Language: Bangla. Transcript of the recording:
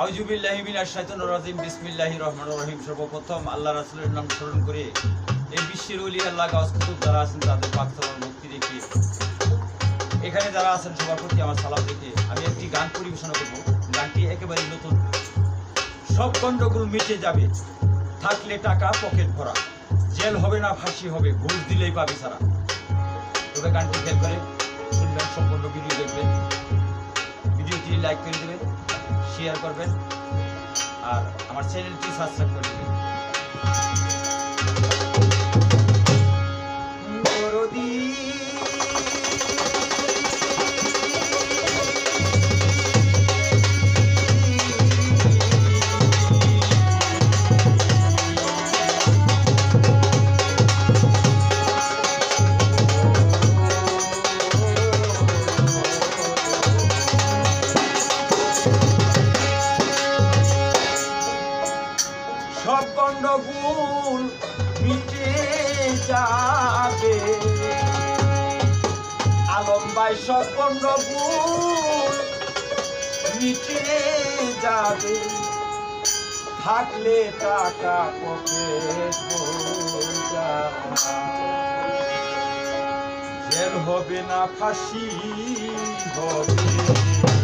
আউযু বিল্লাহি মিনাশ শাইতানির রাজিম বিসমিল্লাহির রহমানির রহিম। সর্বপ্রথম আল্লাহ রাসূলের নাম স্মরণ করে এই বিশ্বের ওলি আল্লাহ গাউস কুতুব যারা আছেন তাদের পাক সালাম ভক্তি রেখে এখানে যারা আছেন সবার প্রতি আমার সালাম রেখে আমি একটি গান পরিবেশনা করব। গানটি একেবারে নতুন। সব গন্ডগোল মিটে যাবে, থাকলে টাকা পকেট ভরা, জেল হবে না ফাঁসি হবে, ঘুষ দিলেই পাবি সারা। তবে গানটি খেয়াল করে শুনবেন, সম্পূর্ণ ভিডিও দেখবেন, ভিডিওটি লাইক করে দেবেন, শেয়ার করবেন আর আমার চ্যানেলটি সাবস্ক্রাইব করে দেবেন। সব গন্ডগোল মিটে যাবে, আলম ভাই, সব গন্ডগোল মিটে যাবে, থাকলে টাকা পকেট ভরা, জেল হবে না ফাঁসি হবে।